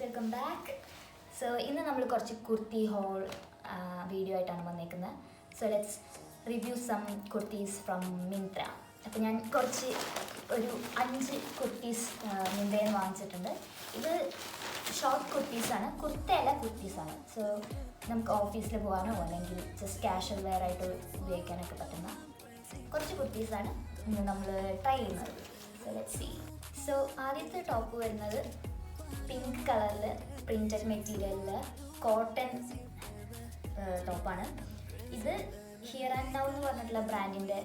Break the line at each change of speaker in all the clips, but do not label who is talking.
Welcome back. So ഇന്ന് നമ്മൾ കുറച്ച് കുർത്തി ഹോൾ വീഡിയോ ആയിട്ടാണ് വന്നേക്കുന്നത്. So let's review some kurtis from Myntra. അപ്പോൾ ഞാൻ ഒരു 5 കുർത്തീസ് മിന്ത്രയിൽ നിന്ന് വാങ്ങിച്ചിട്ടുണ്ട്. ഇത് ഷോർട്ട് കുർത്തീസാണ്, കുർത്തയല്ല കുർത്തീസാണ്. സോ നമുക്ക് ഓഫീസിൽ പോകാനോ അല്ലെങ്കിൽ ജസ്റ്റ് കാഷ്വൽ വെയർ ആയിട്ട് ഉപയോഗിക്കാനൊക്കെ പറ്റുന്ന കുറച്ച് കുർത്തീസാണ് ഇന്ന് നമ്മൾ ട്രൈ ചെയ്യുന്നത്. So let's see. സോ ആദ്യത്തെ ടോപ്പ് വരുന്നത് പിങ്ക് കളറിൽ പ്രിൻറ്റഡ് മെറ്റീരിയലിൽ കോട്ടൺ ടോപ്പാണ്. ഇത് ഹിയർ ആൻഡ് നൗ എന്ന് പറഞ്ഞിട്ടുള്ള ബ്രാൻഡിൻ്റെ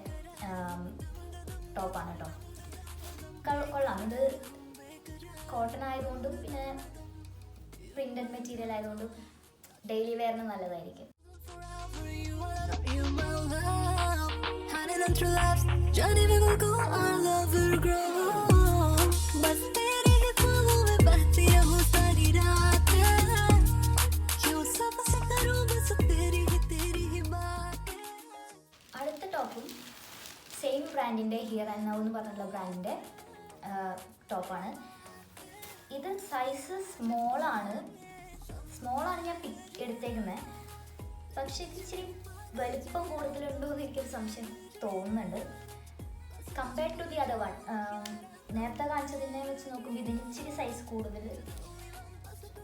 ടോപ്പാണ് കേട്ടോ. കൊള്ളാം. ഇത് കോട്ടൺ ആയതുകൊണ്ടും പിന്നെ പ്രിൻറ്റഡ് മെറ്റീരിയൽ ആയതുകൊണ്ടും ഡെയിലി വെയറിന് നല്ലതായിരിക്കും. അടുത്ത ടോപ്പും സെയിം ബ്രാൻഡിൻ്റെ ഹിയർ ആൻഡ് നൗ എന്ന് പറഞ്ഞിട്ടുള്ള ബ്രാൻഡിൻ്റെ ടോപ്പാണ്. ഇത് സൈസ് സ്മോളാണ് ഞാൻ എടുത്തേക്കുന്നത്. പക്ഷേ ഇത് ഇച്ചിരി വലിപ്പം കൂടുതലുണ്ടോ എന്ന് എനിക്കൊരു സംശയം തോന്നുന്നുണ്ട്. Compared to the other one, നേരത്തെ കാണിച്ചതിനെ വെച്ച് നോക്കുമ്പോൾ ഇതിന് ഇച്ചിരി സൈസ് കൂടുതൽ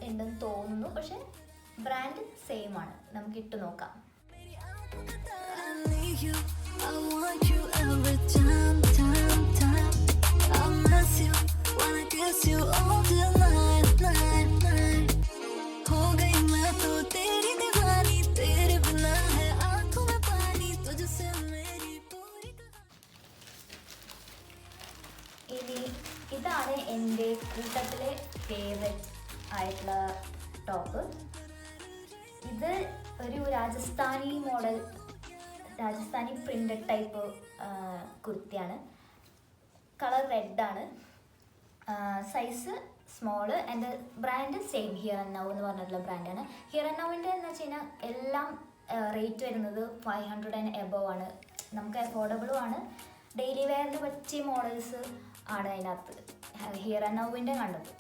ഉണ്ടെന്ന് തോന്നുന്നു. പക്ഷെ ബ്രാൻഡ് സെയിം ആണ്. നമുക്ക് ഇട്ട് നോക്കാം. ഇതാണ് എൻ്റെ കൂട്ടത്തിലെ ഫേവറേറ്റ് ആയിട്ടുള്ള ടോപ്പ്. ഇത് ഒരു രാജസ്ഥാനി പ്രിൻ്റഡ് ടൈപ്പ് കുർത്തിയാണ്. കളർ റെഡാണ്, സൈസ് സ്മോള്. എൻ്റെ brand same here and now എന്ന് പറഞ്ഞിട്ടുള്ള ബ്രാൻഡാണ്. ഹിയർ ആൻഡ് നൗവിൻ്റെ എന്ന് വെച്ച് കഴിഞ്ഞാൽ എല്ലാം റേറ്റ് വരുന്നത് 500 and above ആണ്. നമുക്ക് അഫോർഡബിളും ആണ്. ഡെയിലി വെയറിന് പറ്റിയ മോഡൽസ് ആണ് അതിനകത്ത് ഹിയർ ആൻഡ് നൗവിൻ്റെ കണ്ടത്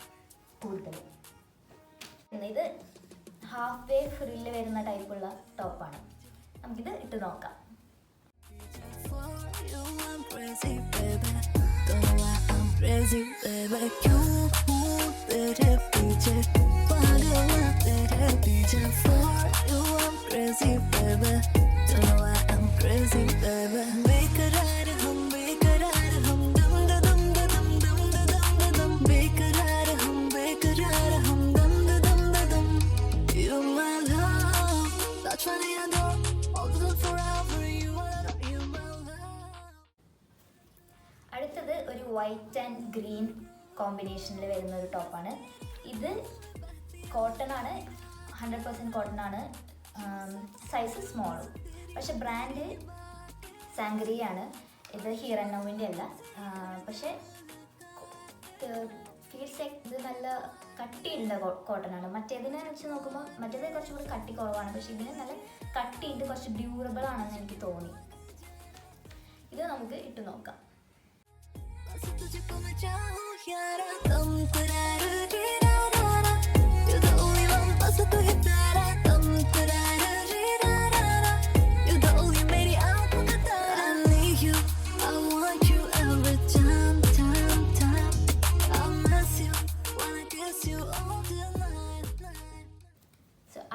കൂടുതൽ. ഇത് ഹാഫ് വേ ഫ്രില്ല് വരുന്ന ടൈപ്പുള്ള ടോപ്പാണ്. നമുക്കിത് ഇട്ട് നോക്കാം. അടുത്തത് ഒരു വൈറ്റ് ആൻഡ് ഗ്രീൻ കോമ്പിനേഷനിൽ വരുന്ന ഒരു ടോപ്പാണ്. ഇത് കോട്ടൺ ആണ്, 100% കോട്ടൺ ആണ്. സൈസ് സ്മോളും. പക്ഷെ ബ്രാൻഡ് സാങ്കരിയാണ്. ഇത് ഹിയർ ആൻഡ് നൗവിൻ്റെ അല്ല. പക്ഷേ ഫീൽസ് ലൈക്ക് ഇത് നല്ല കട്ടിയുള്ള കോട്ടൺ ആണ്. മറ്റേതിനെ വെച്ച് നോക്കുമ്പോൾ മറ്റേത് കുറച്ചുകൂടി കട്ടി കുറവാണ്. പക്ഷെ ഇതിന് നല്ല കട്ടിയുണ്ട്, കുറച്ച് ഡ്യൂറബിൾ ആണെന്ന് എനിക്ക് തോന്നി. ഇത് നമുക്ക് ഇട്ട് നോക്കാം.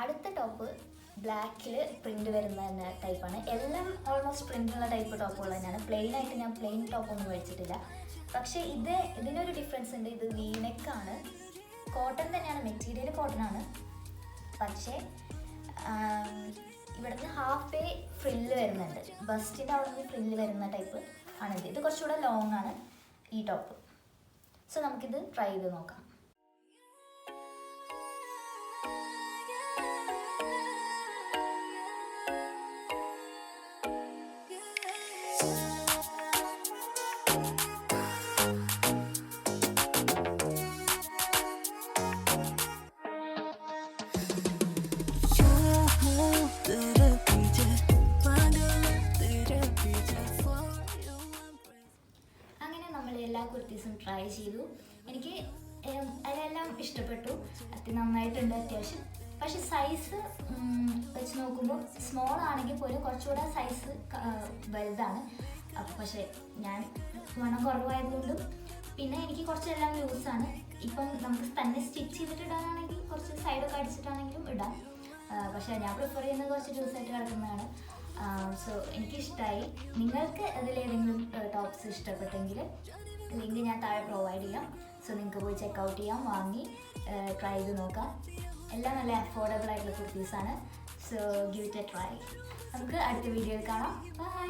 അടുത്ത ടോപ്പ് ബ്ലാക്കിൽ പ്രിൻ്റ് വരുന്ന ടൈപ്പാണ്. എല്ലാം ഓൾമോസ്റ്റ് പ്രിൻ്റുള്ള ടൈപ്പ് ടോപ്പുകൾ തന്നെയാണ്. പ്ലെയിൻ ആയിട്ട് ഞാൻ പ്ലെയിൻ ടോപ്പൊന്നും മേടിച്ചിട്ടില്ല. പക്ഷേ ഇതിനൊരു ഡിഫറൻസ് ഉണ്ട്. ഇത് വീനെക്കാണ്. കോട്ടൺ തന്നെയാണ്, മെറ്റീരിയൽ കോട്ടൺ ആണ്. പക്ഷേ ഇവിടുന്ന് ഹാഫ് വേ ഫ്രില്ല് വരുന്നുണ്ട്. ബസ്റ്റിൻ്റെ അവിടെ നിന്ന് ഫ്രില്ല് വരുന്ന ടൈപ്പ് ആണിത്. ഇത് കുറച്ചുകൂടെ ലോങ് ആണ് ഈ ടോപ്പ്. സോ നമുക്കിത് ട്രൈ ചെയ്ത് നോക്കാം. എല്ലാ കുർത്തീസും ട്രൈ ചെയ്തു. എനിക്ക് അതെല്ലാം ഇഷ്ടപ്പെട്ടു, നന്നായിട്ടുണ്ട് അത്യാവശ്യം. പക്ഷെ സൈസ് വെച്ച് നോക്കുമ്പോൾ സ്മോൾ ആണെങ്കിൽ പോലും കുറച്ചുകൂടെ സൈസ് വലുതാണ്. പക്ഷേ ഞാൻ വണ്ണം കുറവായതുകൊണ്ടും പിന്നെ എനിക്ക് കുറച്ചെല്ലാം ലൂസാണ്. ഇപ്പം നമുക്ക് തന്നെ സ്റ്റിച്ച് ചെയ്തിട്ട് ഇടാനാണെങ്കിൽ കുറച്ച് സൈഡൊക്കെ അടിച്ചിട്ടാണെങ്കിലും ഇടാം. പക്ഷേ ഞാൻ പ്രിഫർ ചെയ്യുന്നത് കുറച്ച് ലൂസായിട്ട് കിടക്കുന്നതാണ്. സോ എനിക്കിഷ്ടമായി. നിങ്ങൾക്ക് അതിലേതെങ്കിലും ടോപ്സ് ഇഷ്ടപ്പെട്ടെങ്കിൽ ലിങ്ക് ഞാൻ താഴെ പ്രൊവൈഡ് ചെയ്യാം. സോ നിങ്ങൾക്ക് പോയി ചെക്കൗട്ട് ചെയ്യാം, വാങ്ങി ട്രൈ ചെയ്ത് നോക്കാം. എല്ലാം നല്ല അഫോർഡബിൾ ആയിട്ടുള്ള കുർത്തീസാണ്. So give it a try. നമുക്ക് അടുത്ത വീഡിയോയിൽ കാണാം. ബൈ.